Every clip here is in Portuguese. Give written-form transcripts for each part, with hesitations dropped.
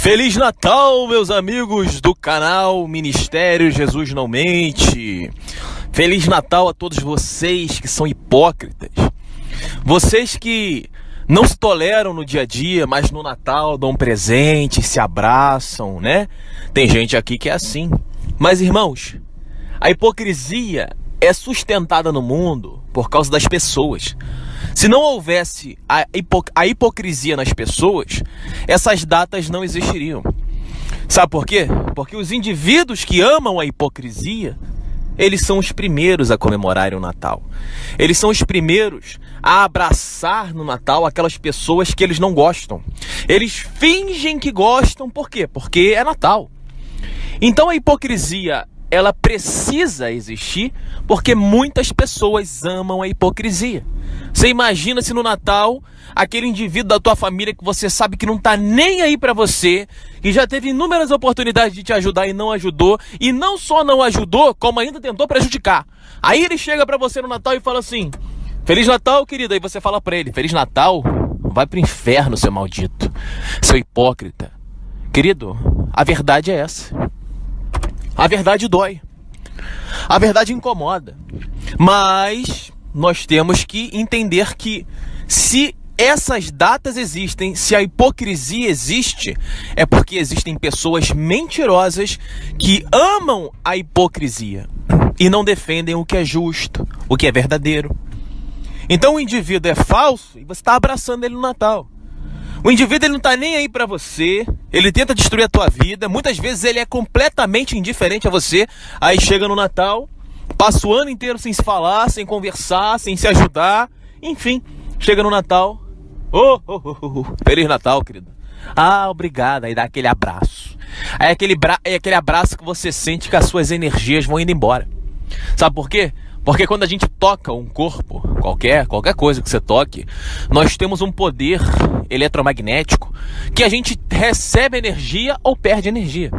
Feliz Natal, meus amigos do canal Ministério Jesus Não Mente. Feliz Natal a todos vocês que são hipócritas. Vocês que não se toleram no dia a dia, mas no Natal dão presente, se abraçam, né? Tem gente aqui que é assim. Mas, irmãos, a hipocrisia é sustentada no mundo por causa das pessoas. Se não houvesse a hipocrisia nas pessoas, essas datas não existiriam. Sabe por quê? Porque os indivíduos que amam a hipocrisia, eles são os primeiros a comemorarem o Natal. Eles são os primeiros a abraçar no Natal aquelas pessoas que eles não gostam. Eles fingem que gostam, por quê? Porque é Natal. Então a hipocrisia, ela precisa existir porque muitas pessoas amam a hipocrisia. Você imagina se no Natal, aquele indivíduo da tua família que você sabe que não tá nem aí pra você, que já teve inúmeras oportunidades de te ajudar e não ajudou, e não só não ajudou, como ainda tentou prejudicar. Aí ele chega pra você no Natal e fala assim: Feliz Natal, querido. Aí você fala pra ele: Feliz Natal? Vai pro inferno, seu maldito, seu hipócrita. Querido, a verdade é essa. A verdade dói. A verdade incomoda. Mas nós temos que entender que se essas datas existem, se a hipocrisia existe, é porque existem pessoas mentirosas que amam a hipocrisia e não defendem o que é justo, o que é verdadeiro. Então o indivíduo é falso e você está abraçando ele no Natal. O indivíduo, ele não está nem aí para você, ele tenta destruir a tua vida, muitas vezes ele é completamente indiferente a você, aí chega no Natal, passa o ano inteiro sem se falar, sem conversar, sem se ajudar, enfim, chega no Natal, Feliz Natal, querido. Ah, obrigado, aí dá aquele abraço. Aí é aquele abraço que você sente que as suas energias vão indo embora. Sabe por quê? Porque quando a gente toca um corpo, qualquer coisa que você toque, nós temos um poder eletromagnético que a gente recebe energia ou perde energia.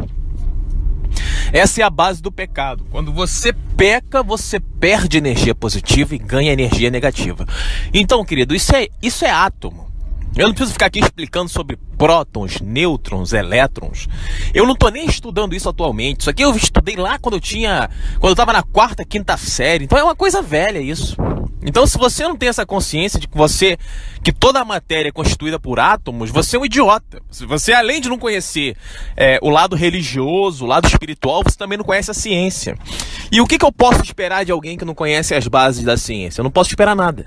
Essa é a base do pecado. Quando você peca, você perde energia positiva e ganha energia negativa. Então, querido, isso é átomo. Eu não preciso ficar aqui explicando sobre prótons, nêutrons, elétrons. Eu não estou nem estudando isso atualmente. Isso aqui eu estudei lá quando eu estava na 4ª, 5ª série. Então é uma coisa velha isso. Então, se você não tem essa consciência de que toda a matéria é constituída por átomos, você é um idiota. Você, além de não conhecer o lado religioso, o lado espiritual, você também não conhece a ciência. E o que eu posso esperar de alguém que não conhece as bases da ciência? Eu não posso esperar nada.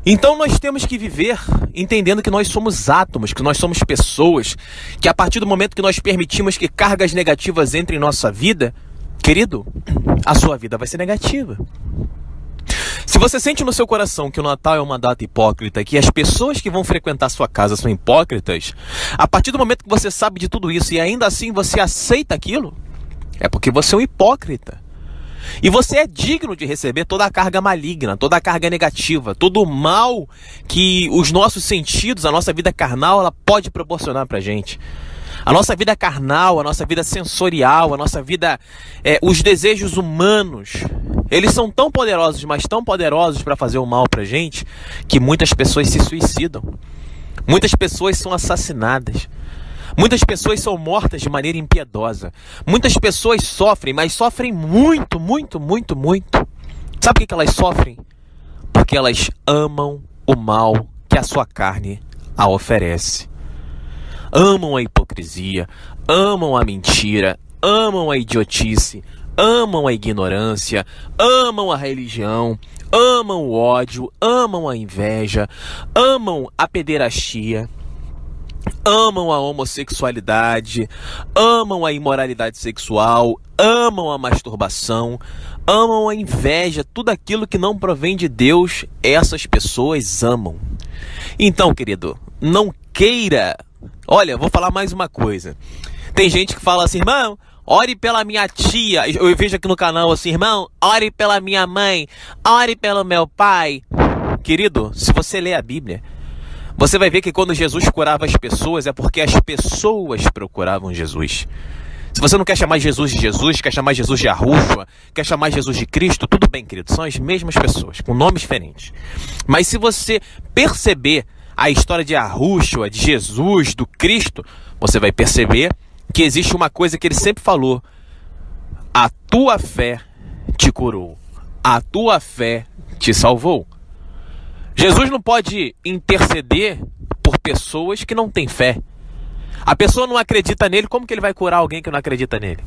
Então nós temos que viver entendendo que nós somos átomos, que nós somos pessoas, que a partir do momento que nós permitimos que cargas negativas entrem em nossa vida, querido, a sua vida vai ser negativa. Se você sente no seu coração que o Natal é uma data hipócrita, que as pessoas que vão frequentar sua casa são hipócritas, a partir do momento que você sabe de tudo isso e ainda assim você aceita aquilo, é porque você é um hipócrita. E você é digno de receber toda a carga maligna, toda a carga negativa, todo o mal que os nossos sentidos, a nossa vida carnal, ela pode proporcionar pra gente. A nossa vida carnal, a nossa vida sensorial, a nossa vida, os desejos humanos, eles são tão poderosos, mas tão poderosos para fazer o mal pra gente, que muitas pessoas se suicidam. Muitas pessoas são assassinadas. Muitas pessoas são mortas de maneira impiedosa. Muitas pessoas sofrem, mas sofrem muito, muito, muito, muito. Sabe por que elas sofrem? Porque elas amam o mal que a sua carne a oferece. Amam a hipocrisia, amam a mentira, amam a idiotice, amam a ignorância, amam a religião, amam o ódio, amam a inveja, amam a pederastia, amam a homossexualidade, amam a imoralidade sexual, amam a masturbação, amam a inveja, tudo aquilo que não provém de Deus, essas pessoas amam. Então, querido, não queira... Olha, vou falar mais uma coisa. Tem gente que fala assim: irmão, ore pela minha tia. Eu vejo aqui no canal assim: irmão, ore pela minha mãe, ore pelo meu pai. Querido, se você ler a Bíblia, você vai ver que quando Jesus curava as pessoas, é porque as pessoas procuravam Jesus. Se você não quer chamar Jesus de Jesus, quer chamar Jesus de Yahushua, quer chamar Jesus de Cristo, tudo bem, querido. São as mesmas pessoas, com nomes diferentes. Mas se você perceber a história de Yahushua, de Jesus, do Cristo, você vai perceber que existe uma coisa que ele sempre falou: a tua fé te curou, a tua fé te salvou. Jesus não pode interceder por pessoas que não têm fé. A pessoa não acredita nele, como que ele vai curar alguém que não acredita nele?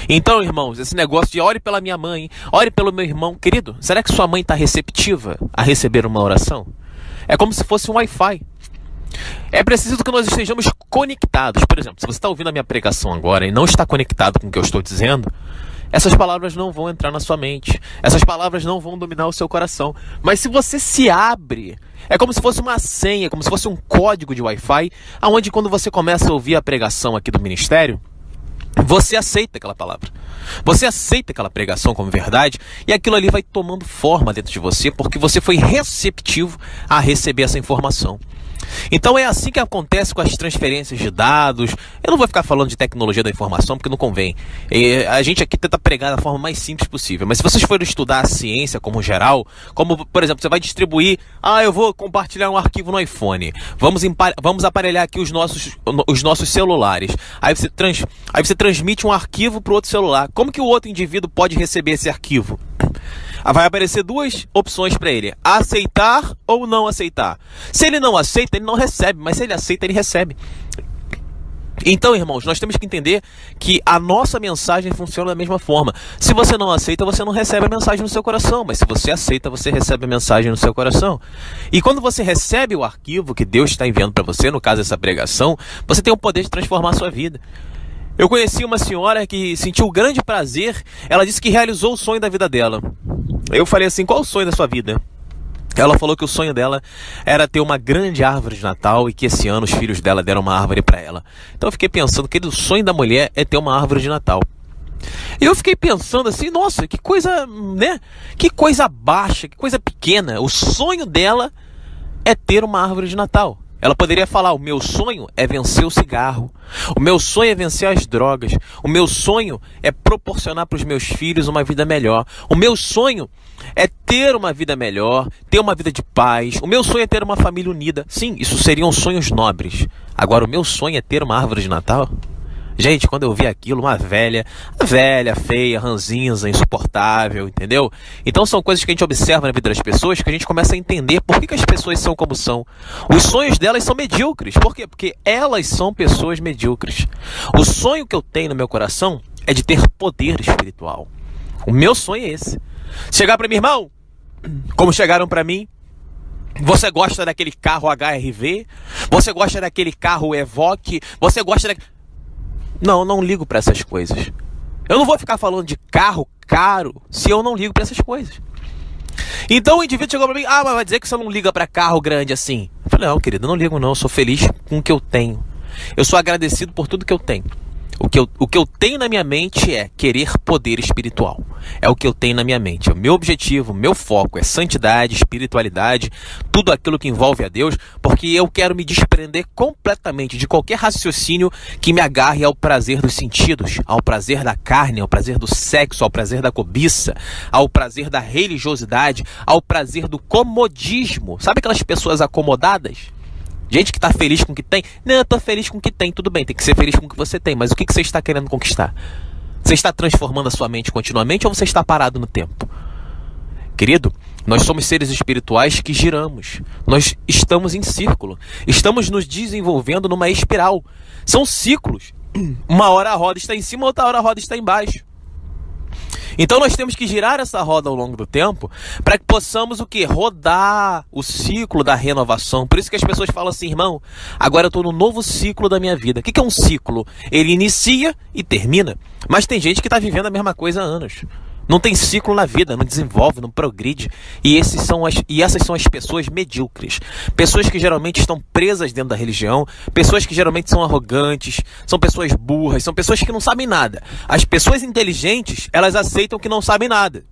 Então, irmãos, esse negócio de ore pela minha mãe, ore pelo meu irmão, querido, será que sua mãe está receptiva a receber uma oração? É como se fosse um Wi-Fi. É preciso que nós estejamos conectados. Por exemplo, se você está ouvindo a minha pregação agora e não está conectado com o que eu estou dizendo, essas palavras não vão entrar na sua mente, essas palavras não vão dominar o seu coração. Mas se você se abre, é como se fosse uma senha, como se fosse um código de Wi-Fi, onde quando você começa a ouvir a pregação aqui do ministério, você aceita aquela palavra, você aceita aquela pregação como verdade, e aquilo ali vai tomando forma dentro de você, porque você foi receptivo a receber essa informação. Então é assim que acontece com as transferências de dados. Eu não vou ficar falando de tecnologia da informação porque não convém. A gente aqui tenta pregar da forma mais simples possível. Mas se vocês forem estudar a ciência como geral, como por exemplo, você vai distribuir, eu vou compartilhar um arquivo no iPhone, vamos aparelhar aqui os nossos celulares. Aí você transmite um arquivo para o outro celular. Como que o outro indivíduo pode receber esse arquivo? Vai aparecer duas opções para ele: aceitar ou não aceitar. Se ele não aceita, ele não recebe, mas se ele aceita, ele recebe. Então, irmãos, nós temos que entender que a nossa mensagem funciona da mesma forma. Se você não aceita, você não recebe a mensagem no seu coração, mas se você aceita, você recebe a mensagem no seu coração. E quando você recebe o arquivo que Deus está enviando para você, no caso essa pregação, você tem o poder de transformar a sua vida. Eu conheci uma senhora que sentiu grande prazer. Ela disse que realizou o sonho da vida dela. Eu falei assim: qual o sonho da sua vida? Ela falou que o sonho dela era ter uma grande árvore de Natal e que esse ano os filhos dela deram uma árvore para ela. Então eu fiquei pensando que o sonho da mulher é ter uma árvore de Natal. E eu fiquei pensando assim: nossa, que coisa, né? Que coisa baixa, que coisa pequena. O sonho dela é ter uma árvore de Natal. Ela poderia falar: o meu sonho é vencer o cigarro, o meu sonho é vencer as drogas, o meu sonho é proporcionar para os meus filhos uma vida melhor, o meu sonho é ter uma vida melhor, ter uma vida de paz, o meu sonho é ter uma família unida. Sim, isso seriam sonhos nobres. Agora, o meu sonho é ter uma árvore de Natal? Gente, quando eu vi aquilo, uma velha, feia, ranzinza, insuportável, entendeu? Então são coisas que a gente observa na vida das pessoas, que a gente começa a entender por que as pessoas são como são. Os sonhos delas são medíocres. Por quê? Porque elas são pessoas medíocres. O sonho que eu tenho no meu coração é de ter poder espiritual. O meu sonho é esse. Chegar para mim: irmão, como chegaram para mim: você gosta daquele carro HR-V? Você gosta daquele carro Evoque? Você gosta daquele... Não ligo para essas coisas. Eu não vou ficar falando de carro caro se eu não ligo para essas coisas. Então o indivíduo chegou para mim: mas vai dizer que você não liga para carro grande assim? Eu falei: não, querido, eu não ligo não. Eu sou feliz com o que eu tenho. Eu sou agradecido por tudo que eu tenho. O que eu tenho na minha mente é querer poder espiritual. É o que eu tenho na minha mente. O meu objetivo, o meu foco é santidade, espiritualidade, tudo aquilo que envolve a Deus, porque eu quero me desprender completamente de qualquer raciocínio que me agarre ao prazer dos sentidos, ao prazer da carne, ao prazer do sexo, ao prazer da cobiça, ao prazer da religiosidade, ao prazer do comodismo. Sabe aquelas pessoas acomodadas? Gente que está feliz com o que tem. Não, eu estou feliz com o que tem. Tudo bem, tem que ser feliz com o que você tem. Mas o que você está querendo conquistar? Você está transformando a sua mente continuamente ou você está parado no tempo? Querido, nós somos seres espirituais que giramos. Nós estamos em círculo. Estamos nos desenvolvendo numa espiral. São ciclos. Uma hora a roda está em cima, outra hora a roda está embaixo. Então nós temos que girar essa roda ao longo do tempo para que possamos o quê? Rodar o ciclo da renovação. Por isso que as pessoas falam assim: irmão, agora eu estou no novo ciclo da minha vida. O que é um ciclo? Ele inicia e termina. Mas tem gente que está vivendo a mesma coisa há anos. Não tem ciclo na vida, não desenvolve, não progride. E essas são as pessoas medíocres. Pessoas que geralmente estão presas dentro da religião. Pessoas que geralmente são arrogantes. São pessoas burras. São pessoas que não sabem nada. As pessoas inteligentes, elas aceitam que não sabem nada.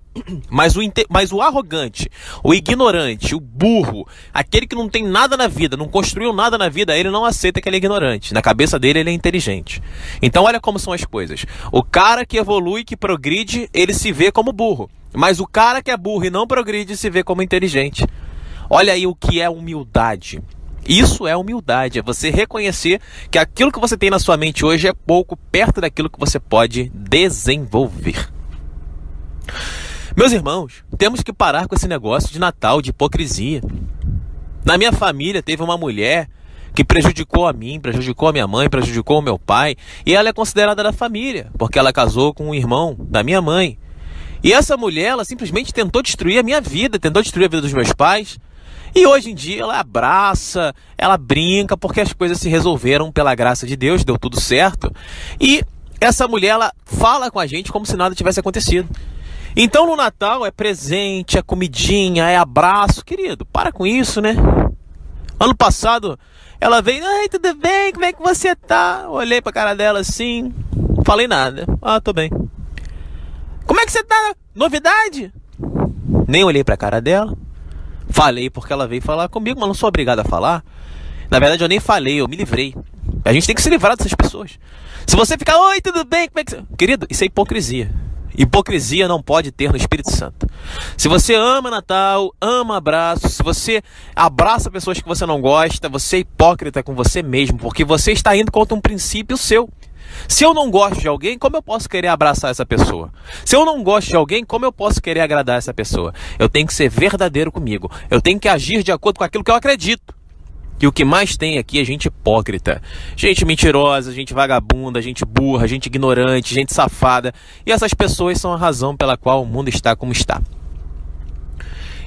Mas o arrogante, o ignorante, o burro, aquele que não tem nada na vida, não construiu nada na vida, ele não aceita que ele é ignorante. Na cabeça dele, ele é inteligente. Então olha como são as coisas. O cara que evolui, que progride, ele se vê como burro. Mas o cara que é burro e não progride, se vê como inteligente. Olha aí o que é humildade. Isso é humildade, é você reconhecer que aquilo que você tem na sua mente hoje é pouco perto daquilo que você pode desenvolver. Meus irmãos, temos que parar com esse negócio de Natal, de hipocrisia. Na minha família teve uma mulher que prejudicou a mim, prejudicou a minha mãe, prejudicou o meu pai, e ela é considerada da família, porque ela casou com um irmão da minha mãe. E essa mulher, ela simplesmente tentou destruir a minha vida, tentou destruir a vida dos meus pais. E hoje em dia ela abraça, ela brinca, porque as coisas se resolveram pela graça de Deus, deu tudo certo. E essa mulher, ela fala com a gente como se nada tivesse acontecido. Então no Natal é presente, é comidinha, é abraço. Querido, para com isso, né? Ano passado ela veio, ai, tudo bem, como é que você tá? Olhei pra cara dela assim, falei nada. Ah, tô bem. Como é que você tá? Novidade? Nem olhei pra cara dela. Falei porque ela veio falar comigo, mas não sou obrigado a falar. Na verdade eu nem falei, eu me livrei. A gente tem que se livrar dessas pessoas. Se você ficar, oi, tudo bem, como é que você... Querido, isso é hipocrisia. Hipocrisia não pode ter no Espírito Santo. Se você ama Natal, ama abraço, se você abraça pessoas que você não gosta, você é hipócrita com você mesmo, porque você está indo contra um princípio seu. Se eu não gosto de alguém, como eu posso querer abraçar essa pessoa? Se eu não gosto de alguém, como eu posso querer agradar essa pessoa? Eu tenho que ser verdadeiro comigo. Eu tenho que agir de acordo com aquilo que eu acredito. E o que mais tem aqui é gente hipócrita, gente mentirosa, gente vagabunda, gente burra, gente ignorante, gente safada. E essas pessoas são a razão pela qual o mundo está como está.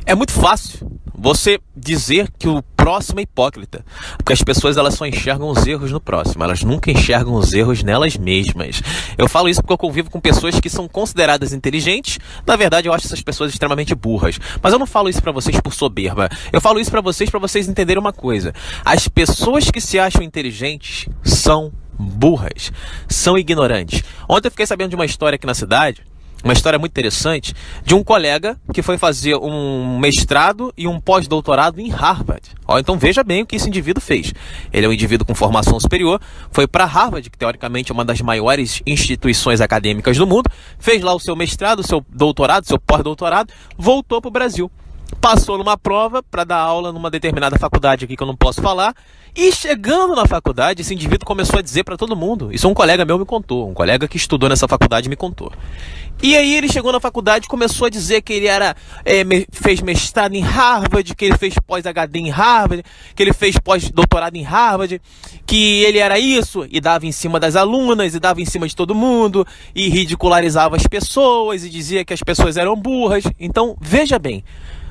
É muito fácil você dizer que o próximo é hipócrita, porque as pessoas elas só enxergam os erros no próximo, elas nunca enxergam os erros nelas mesmas. Eu falo isso porque eu convivo com pessoas que são consideradas inteligentes. Na verdade, eu acho essas pessoas extremamente burras. Mas eu não falo isso pra vocês por soberba. Eu falo isso pra vocês entenderem uma coisa. As pessoas que se acham inteligentes são burras, são ignorantes. Ontem eu fiquei sabendo de uma história aqui na cidade, uma história muito interessante, de um colega que foi fazer um mestrado e um pós-doutorado em Harvard. Então veja bem o que esse indivíduo fez. Ele é um indivíduo com formação superior, foi para Harvard, que teoricamente é uma das maiores instituições acadêmicas do mundo, fez lá o seu mestrado, o seu doutorado, o seu pós-doutorado, voltou para o Brasil. Passou numa prova para dar aula numa determinada faculdade aqui que eu não posso falar. E chegando na faculdade, esse indivíduo começou a dizer para todo mundo. Isso um colega meu me contou, um colega que estudou nessa faculdade me contou. E aí ele chegou na faculdade e começou a dizer que ele fez mestrado em Harvard, que ele fez pós-HD em Harvard, que ele fez pós-doutorado em Harvard, que ele era isso, e dava em cima das alunas, e dava em cima de todo mundo, e ridicularizava as pessoas, e dizia que as pessoas eram burras. Então, veja bem,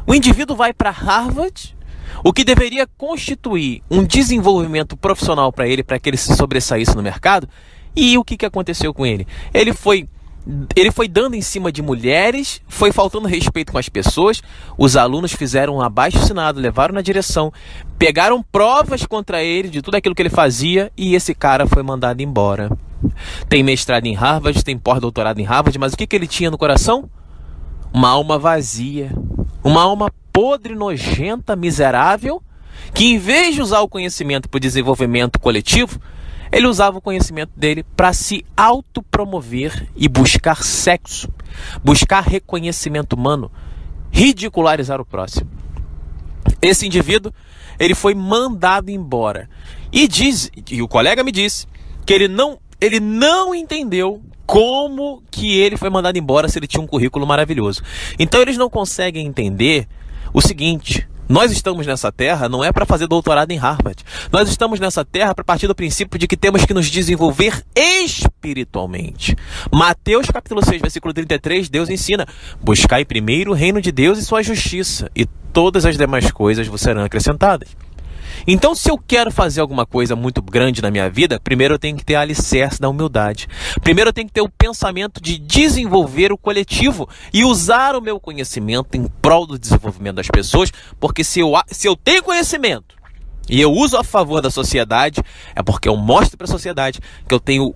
o indivíduo vai para Harvard, o que deveria constituir um desenvolvimento profissional para ele que ele se sobressaísse no mercado, e o que aconteceu com ele? Ele foi dando em cima de mulheres, foi faltando respeito com as pessoas, os alunos fizeram um abaixo-assinado, levaram na direção, pegaram provas contra ele de tudo aquilo que ele fazia, e esse cara foi mandado embora. Tem mestrado em Harvard, tem pós-doutorado em Harvard, mas o que ele tinha no coração? Uma alma vazia, uma alma podre, nojenta, miserável, que em vez de usar o conhecimento para o desenvolvimento coletivo, ele usava o conhecimento dele para se autopromover e buscar sexo, buscar reconhecimento humano, ridicularizar o próximo. Esse indivíduo, ele foi mandado embora. E o colega me disse que ele não entendeu como que ele foi mandado embora se ele tinha um currículo maravilhoso. Então eles não conseguem entender o seguinte: nós estamos nessa terra não é para fazer doutorado em Harvard. Nós estamos nessa terra para partir do princípio de que temos que nos desenvolver espiritualmente. Mateus capítulo 6, versículo 33, Deus ensina: buscai primeiro o reino de Deus e sua justiça, e todas as demais coisas vos serão acrescentadas. Então, se eu quero fazer alguma coisa muito grande na minha vida, primeiro eu tenho que ter a alicerce da humildade. Primeiro eu tenho que ter o pensamento de desenvolver o coletivo e usar o meu conhecimento em prol do desenvolvimento das pessoas, porque se eu tenho conhecimento e eu uso a favor da sociedade, é porque eu mostro para a sociedade que eu tenho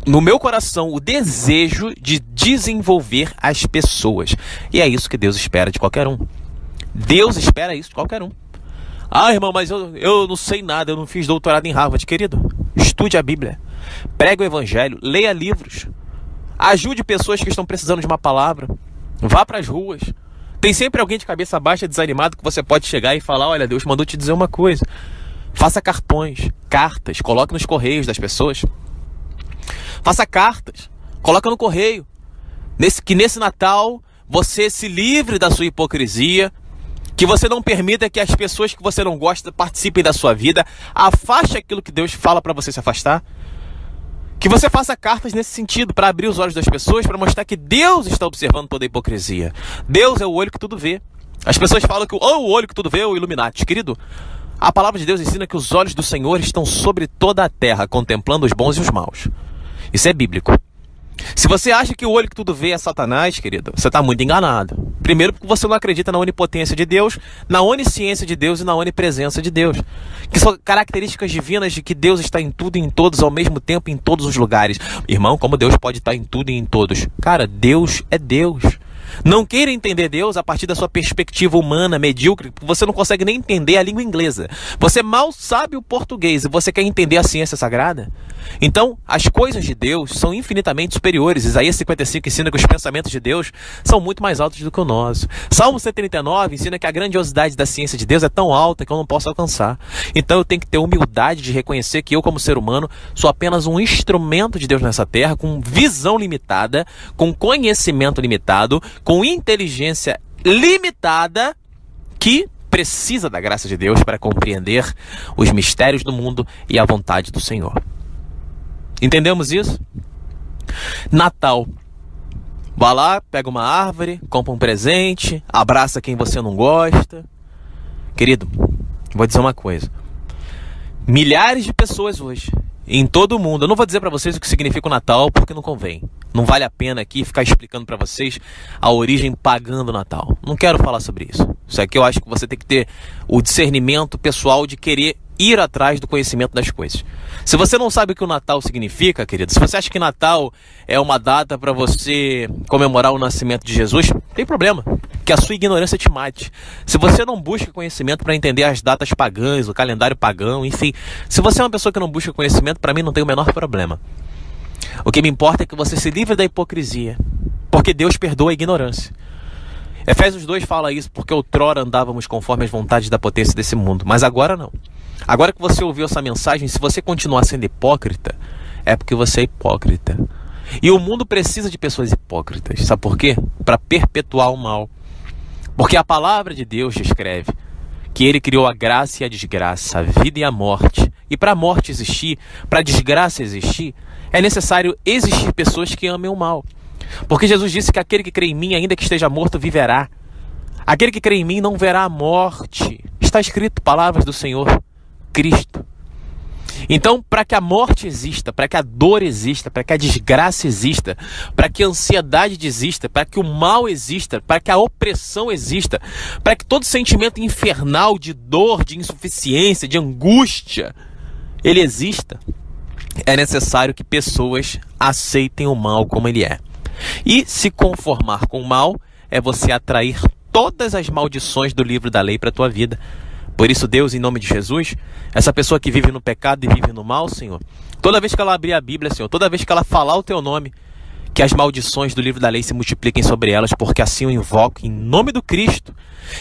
no meu coração o desejo de desenvolver as pessoas. E é isso que Deus espera de qualquer um. Deus espera isso de qualquer um. Ah, irmão, mas eu não sei nada, eu não fiz doutorado em Harvard. Querido, estude a Bíblia, pregue o Evangelho, leia livros, ajude pessoas que estão precisando de uma palavra, vá para as ruas, Tem sempre alguém de cabeça baixa, desanimado, que você pode chegar e falar: olha, Deus mandou te dizer uma coisa. Faça cartões, cartas, coloque nos correios das pessoas. Faça cartas, coloca no correio. Que nesse Natal você se livre da sua hipocrisia, que você não permita que as pessoas que você não gosta participem da sua vida. Afaste aquilo que Deus fala para você se afastar. Que você faça cartas nesse sentido, para abrir os olhos das pessoas, para mostrar que Deus está observando toda a hipocrisia. Deus é o olho que tudo vê. As pessoas falam que o olho que tudo vê é o Illuminati. Querido, a palavra de Deus ensina que os olhos do Senhor estão sobre toda a terra, contemplando os bons e os maus. Isso é bíblico. Se você acha que o olho que tudo vê é Satanás, querido, você está muito enganado. Primeiro, porque você não acredita na onipotência de Deus, na onisciência de Deus e na onipresença de Deus, que são características divinas de que Deus está em tudo e em todos ao mesmo tempo, em todos os lugares. Irmão, como Deus pode estar em tudo e em todos? Cara, Deus é Deus. Não queira entender Deus a partir da sua perspectiva humana, medíocre, porque você não consegue nem entender a língua inglesa. Você mal sabe o português e você quer entender a ciência sagrada? Então, as coisas de Deus são infinitamente superiores. Isaías 55 ensina que os pensamentos de Deus são muito mais altos do que o nosso. Salmo 139 ensina que a grandiosidade da ciência de Deus é tão alta que eu não posso alcançar. Então eu tenho que ter humildade de reconhecer que eu, como ser humano, sou apenas um instrumento de Deus nessa terra, com visão limitada, com conhecimento limitado, com inteligência limitada, que precisa da graça de Deus para compreender os mistérios do mundo e a vontade do Senhor. Entendemos isso? Natal. Vá lá, pega uma árvore, compra um presente, abraça quem você não gosta. Querido, vou dizer uma coisa. Milhares de pessoas hoje, em todo o mundo, eu não vou dizer para vocês o que significa o Natal, porque não convém. Não vale a pena aqui ficar explicando para vocês a origem pagã do Natal. Não quero falar sobre isso. Isso aqui eu acho que você tem que ter o discernimento pessoal de querer ir atrás do conhecimento das coisas. Se você não sabe o que o Natal significa, querido, se você acha que Natal é uma data para você comemorar o nascimento de Jesus, tem problema, que a sua ignorância te mate. Se você não busca conhecimento para entender as datas pagãs, o calendário pagão, enfim, se você é uma pessoa que não busca conhecimento, para mim não tem o menor problema. O que me importa é que você se livre da hipocrisia, porque Deus perdoa a ignorância. Efésios 2 fala isso, porque outrora andávamos conforme as vontades da potência desse mundo, mas agora não. Agora que você ouviu essa mensagem, se você continuar sendo hipócrita, é porque você é hipócrita. E o mundo precisa de pessoas hipócritas. Sabe por quê? Para perpetuar o mal. Porque a palavra de Deus descreve que Ele criou a graça e a desgraça, a vida e a morte. E para a morte existir, para a desgraça existir, é necessário existir pessoas que amem o mal. Porque Jesus disse que aquele que crê em mim, ainda que esteja morto, viverá. Aquele que crê em mim não verá a morte. Está escrito, palavras do Senhor Cristo. Então, para que a morte exista, para que a dor exista, para que a desgraça exista, para que a ansiedade exista, para que o mal exista, para que a opressão exista, para que todo sentimento infernal de dor, de insuficiência, de angústia, ele exista, é necessário que pessoas aceitem o mal como ele é. E se conformar com o mal é você atrair todas as maldições do livro da lei para a tua vida. Por isso, Deus, em nome de Jesus, essa pessoa que vive no pecado e vive no mal, Senhor, toda vez que ela abrir a Bíblia, Senhor, toda vez que ela falar o teu nome, que as maldições do livro da lei se multipliquem sobre elas, porque assim eu invoco em nome do Cristo,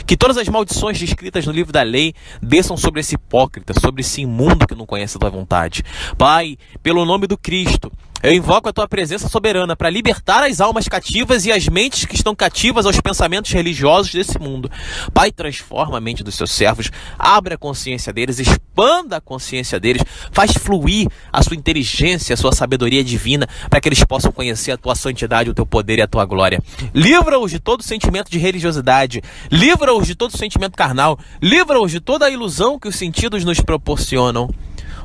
que todas as maldições descritas no livro da lei desçam sobre esse hipócrita, sobre esse imundo que não conhece a tua vontade. Pai, pelo nome do Cristo, eu invoco a tua presença soberana para libertar as almas cativas e as mentes que estão cativas aos pensamentos religiosos desse mundo. Pai, transforma a mente dos seus servos, abre a consciência deles, expanda a consciência deles, faz fluir a sua inteligência, a sua sabedoria divina, para que eles possam conhecer a tua santidade, o teu poder e a tua glória. Livra-os de todo sentimento de religiosidade, livra-os de todo sentimento carnal, livra-os de toda a ilusão que os sentidos nos proporcionam.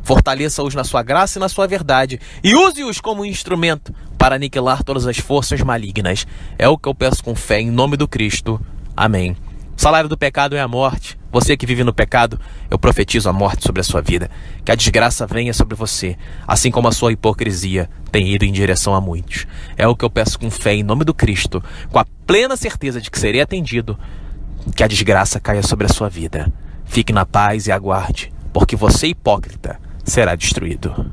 Fortaleça-os na sua graça e na sua verdade e use-os como instrumento para aniquilar todas as forças malignas. É o que eu peço com fé em nome do Cristo. Amém. O salário do pecado é a morte. Você que vive no pecado, eu profetizo a morte sobre a sua vida. Que a desgraça venha sobre você, assim como a sua hipocrisia tem ido em direção a muitos. É o que eu peço com fé em nome do Cristo, com a plena certeza de que serei atendido. Que a desgraça caia sobre a sua vida. Fique na paz e aguarde, porque você, hipócrita, será destruído.